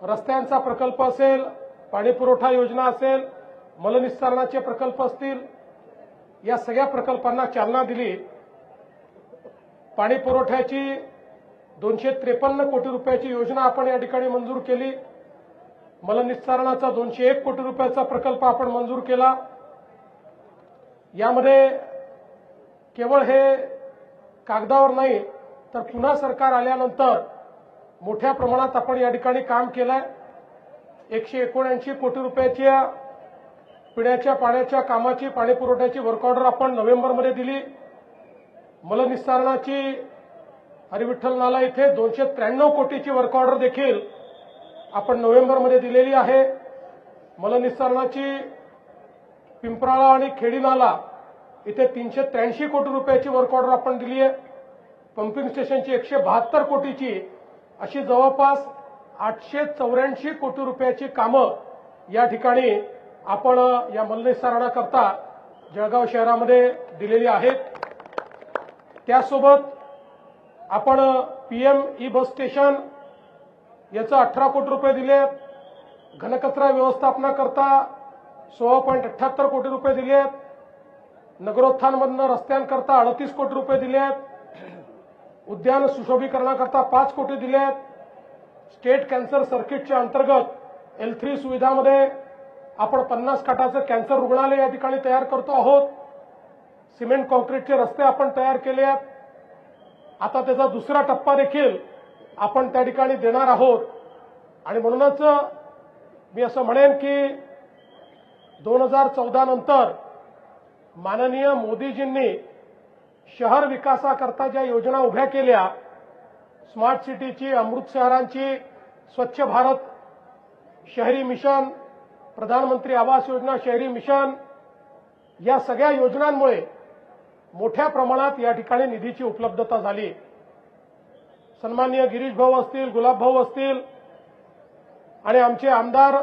रस्त्यांचा प्रकल्प असेल, पाणी पुरवठा योजना असेल, मलनिस्सारणाचे प्रकल्प असतील, या सगळ्या प्रकल्पांना चालना दिली। पाणी पुरवठ्याची 253 कोटी रुपयाची योजना आपण या ठिकाणी मंजूर केली। मलनिस्सारणाचा 201 कोटी रुपयाचा प्रकल्प आपण मंजूर केला। यामध्ये केवळ हे कागदावर नाही तर पुन्हा सरकार आल्यानंतर मोठ्या प्रमाणात आपण या ठिकाणी काम केलंय। 179 कोटी रुपयाच्या पिण्याच्या पाण्याच्या कामाची, पाणी पुरवठ्याची वर्क ऑर्डर आपण नोव्हेंबरमध्ये दिली। मलनिस्सारणाची हरिविठ्ठल नाला इथे 293 कोटीची वर्क ऑर्डर देखील आपण नोव्हेंबरमध्ये दिलेली आहे। मलनिस्सारणाची पिंपराळा आणि खेडी नाला इथे 383 कोटी रुपयाची वर्क ऑर्डर आपण दिली आहे। पंपिंग स्टेशनची 172 कोटीची, अशी जवळपास 884 कोटी रुपयाची कामं या ठिकाणी आपण या मलनिस्सारणाकरता जळगाव शहरामध्ये दिलेली आहेत। त्यासोबत आपण पीएम ई बस स्टेशन याचं 18 कोटी रुपये दिले। घनकचरा व्यवस्थापनाकरता 16.78 कोटी रुपये दिले। नगरोत्थानमधनं रस्त्यांकरता 38 कोटी रुपये दिले। उद्यान सुशोभीकरणाकरता 5 कोटी दिले। स्टेट कॅन्सर सर्किटच्या अंतर्गत L3 सुविधामध्ये आपण 50 खाटाचं कॅन्सर रुग्णालय या ठिकाणी तयार करतो आहोत। सिमेंट कॉन्क्रीटचे रस्ते आपण तयार केले आहेत। आता त्याचा दुसरा टप्पा देखील आपण त्या ठिकाणी देणार आहोत। आणि म्हणूनच मी असं म्हणेन की 2014 नंतर माननीय मोदीजींनी शहर विकासाकरता ज्या योजना उभ्या केल्या, स्मार्ट सिटीची, अमृत शहरांची, स्वच्छ भारत शहरी मिशन, प्रधानमंत्री आवास योजना शहरी मिशन, या सगळ्या योजनांमुळे मोठ्या प्रमाणात या ठिकाणी निधीची उपलब्धता झाली। सन्माननीय गिरीश भाऊ असतील, गुलाब भाऊ असतील आणि आमचे आमदार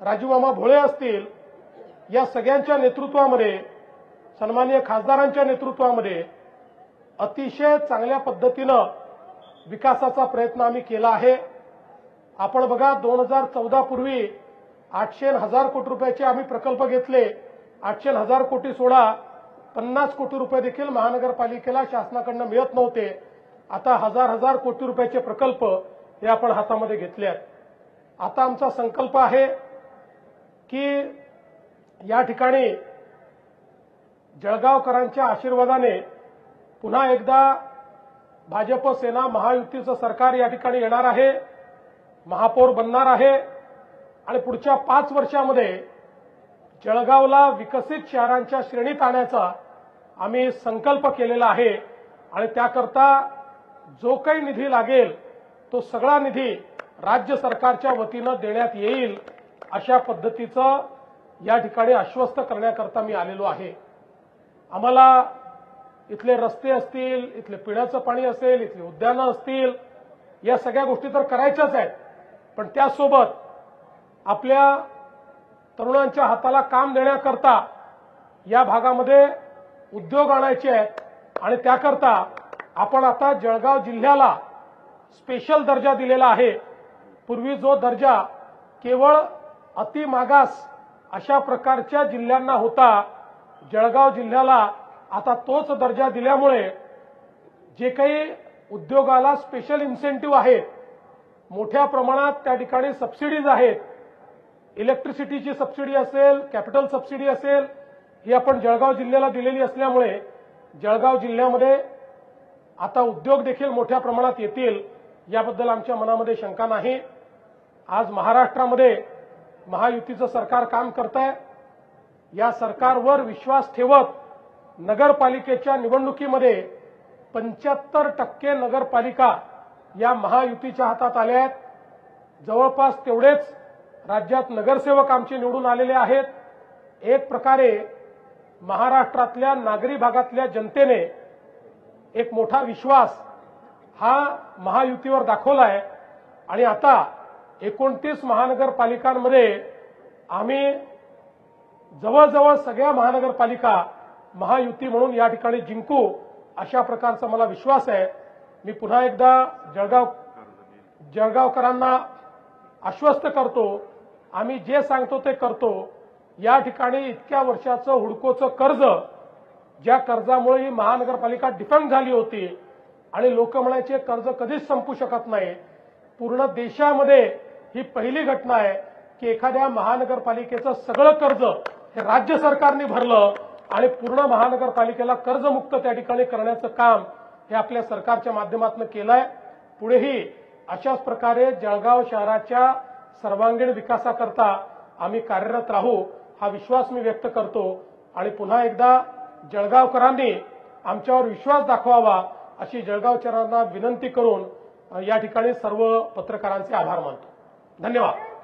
राजूमामा भोळे असतील, या सगळ्यांच्या नेतृत्वामध्ये, सन्माननीय खासदारांच्या नेतृत्वामध्ये अतिशय चांगल्या पद्धतीनं विकासाचा प्रयत्न आम्ही केला आहे। आपण बघा, 2014 पूर्वी 800,000 कोटी रुपयाचे आम्ही प्रकल्प घेतले। 800,000 कोटी सोडा, 50 कोटी रुपये देखील महानगरपालिकेला शासनाकडून मिळत नव्हते। आता हजार कोटी रुपयाचे प्रकल्प हे आपण हातामध्ये घेतले आहेत। आता आमचा संकल्प आहे की या ठिकाणी जळगावकरांच्या आशीर्वादाने पुन्हा एकदा भाजप सेना महायुतीचं सरकार या ठिकाणी येणार आहे, महापौर बनणार आहे आणि पुढच्या 5 वर्षामध्ये जळगावला विकसित शहरांच्या श्रेणीत आणण्याचा आम्ही संकल्प केलेला आहे। आणि त्याकरता जो काही निधी लागेल तो सगळा निधी राज्य सरकारच्या वतीनं देण्यात येईल, अशा पद्धतीचं या ठिकाणी आश्वस्त करण्याकरता मी आलेलो आहे। आम्हाला इथले रस्ते असतील, इथले पिण्याचं पाणी असेल, इथली उद्यानं असतील, या सगळ्या गोष्टी तर करायच्याच आहेत, पण त्यासोबत आपल्या तरुणांच्या हाताला काम देण्याकरता या भागामध्ये उद्योग आणायचे आहेत। आणि त्याकरता आपण आता जळगाव जिल्ह्याला स्पेशल दर्जा दिलेला आहे। पूर्वी जो दर्जा केवळ अतिमागास अशा प्रकारच्या जिल्ह्यांना होता, जळगाव जिल्ह्याला आता तोच दर्जा दिल्यामुळे जे काही उद्योगाला स्पेशल इन्सेंटिव्ह आहेत, मोठ्या प्रमाणात त्या ठिकाणी सबसिडीज आहेत, इलेक्ट्रिसिटीची सबसिडी असेल, कॅपिटल सबसिडी असेल, ही आपण जळगाव जिल्ह्याला दिलेली असल्यामुळे जळगाव जिल्ह्यामध्ये आता उद्योग देखील मोठ्या प्रमाणात येतील, याबद्दल आमच्या मनामध्ये शंका नाही। आज महाराष्ट्रामध्ये महायुतीचं सरकार काम करतंय। या सरकारवर विश्वास ठेवत नगरपालिकेच्या निवडणुकीमध्ये 75% नगरपालिका या महायुतीच्या हातात आल्या आहेत। जवळपास तेवढेच राज्यात नगरसेवक आमचे निवडून आलेले आहेत। एक प्रकारे महाराष्ट्रातल्या नागरी भागातल्या जनतेने एक मोठा विश्वास हा महायुतीवर दाखवलाय। आणि आता 29 महानगरपालिकांमध्ये आम्ही जवळजवळ सगळ्या महानगरपालिका महायुती म्हणून या ठिकाणी जिंकू, अशा प्रकारचा मला विश्वास आहे। मी पुन्हा एकदा जळगावकरांना आश्वस्त करतो, आम्ही जे सांगतो ते करतो। या ठिकाणी इतक्या वर्षाचं हुडकोचं कर्ज, ज्या कर्जामुळे ही महानगरपालिका डिफॉल्ट झाली होती आणि लोक म्हणायचे कर्ज कधीच संपू शकत नाही, पूर्ण देशामध्ये ही पहिली घटना आहे की एखाद्या महानगरपालिकेचं सगळं कर्ज हे राज्य सरकारने भरलं आणि पूर्ण महानगरपालिकेला कर्जमुक्त त्या ठिकाणी करण्याचं काम हे आपल्या सरकारच्या माध्यमातून केलंय। पुढेही अशाच प्रकारे जळगाव शहराच्या सर्वांगीण विकासाकरता आम्ही कार्यरत राहू, हा विश्वास मी व्यक्त करतो। आणि पुन्हा एकदा जळगावकरांनी आमच्यावर विश्वास दाखवावा अशी जळगावकरांना विनंती करून या ठिकाणी सर्व पत्रकारांचे आभार मानतो। धन्यवाद।